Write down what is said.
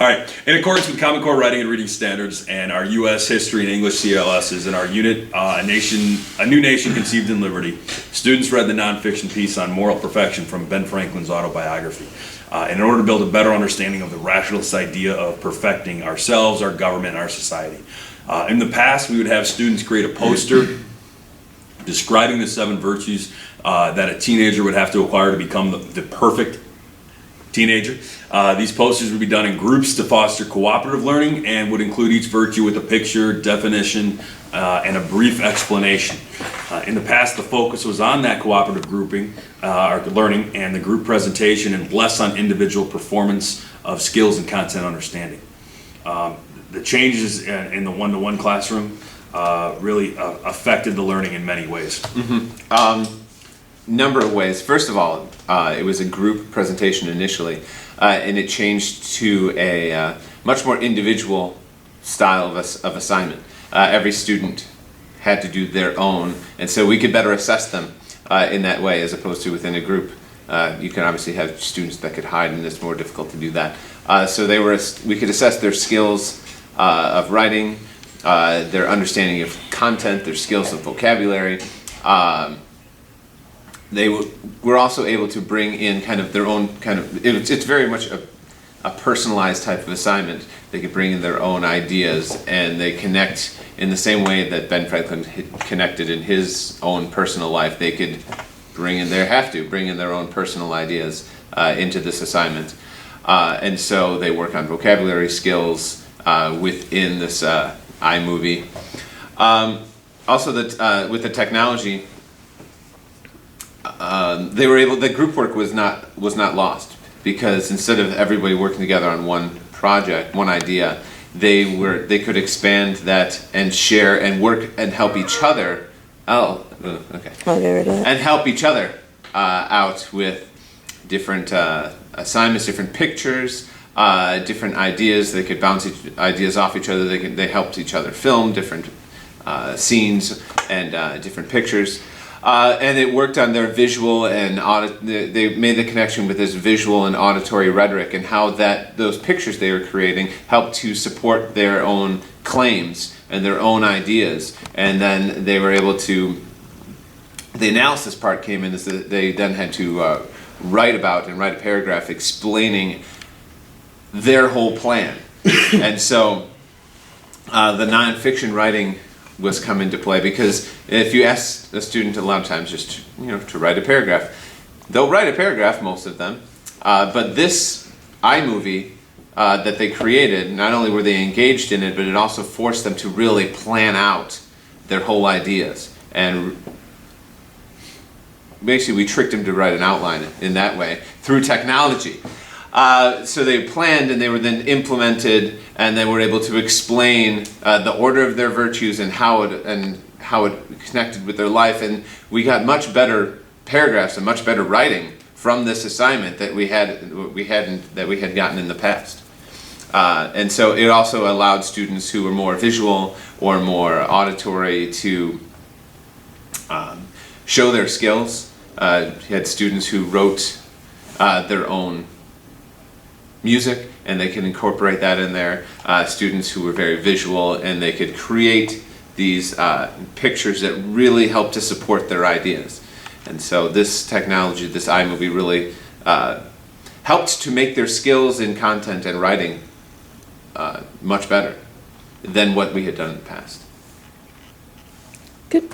All right. In accordance with Common Core writing and reading standards and our U.S. history and English CLSs in our unit, A New Nation Conceived in Liberty, students read the nonfiction piece on moral perfection from Ben Franklin's autobiography. And in order to build a better understanding of the rationalist idea of perfecting ourselves, our government, and our society. In the past, we would have students create a poster describing the 7 virtues that a teenager would have to acquire to become the perfect teenager. These posters would be done in groups to foster cooperative learning and would include each virtue with a picture, definition, and a brief explanation. In the past, the focus was on that cooperative grouping, or learning, and the group presentation, and less on individual performance of skills and content understanding. The changes in the one-to-one classroom really affected the learning in many ways. Mm-hmm. Number of ways. First of all, it was a group presentation initially, and it changed to a much more individual style of assignment. Every student had to do their own, and so we could better assess them in that way as opposed to within a group. You can obviously have students that could hide, and it's more difficult to do that. So we could assess their skills of writing, their understanding of content, their skills of vocabulary. They were also able to bring in kind of their own kind of, it's very much a personalized type of assignment. They could bring in their own ideas, and they connect in the same way that Ben Franklin connected in his own personal life. They could bring in their own personal ideas into this assignment. And so they work on vocabulary skills within this iMovie. Also, with the technology, the group work was not lost, because instead of everybody working together on one project, one idea, they could expand that and share and work and help each other. And help each other out with different assignments, different pictures, different ideas. They could bounce ideas off each other. They helped each other film different scenes and different pictures. And it worked on their visual and they made the connection with this visual and auditory rhetoric, and how those pictures they were creating helped to support their own claims and their own ideas. And then they were able to, the analysis part came in, is that they then had to write a paragraph explaining their whole plan. And so the nonfiction writing was come into play, because if you ask a student a lot of times just to write a paragraph, they'll write a paragraph, most of them, but this iMovie that they created, not only were they engaged in it, but it also forced them to really plan out their whole ideas. And basically we tricked them to write an outline in that way through technology. So they planned, and they were then implemented, and they were able to explain the order of their virtues and how it connected with their life. And we got much better paragraphs and much better writing from this assignment that we had gotten in the past. And so it also allowed students who were more visual or more auditory to show their skills. You had students who wrote their own music, and they can incorporate that in there. Students who were very visual, and they could create these pictures that really help to support their ideas. And so this technology, this iMovie, really helped to make their skills in content and writing much better than what we had done in the past. Good.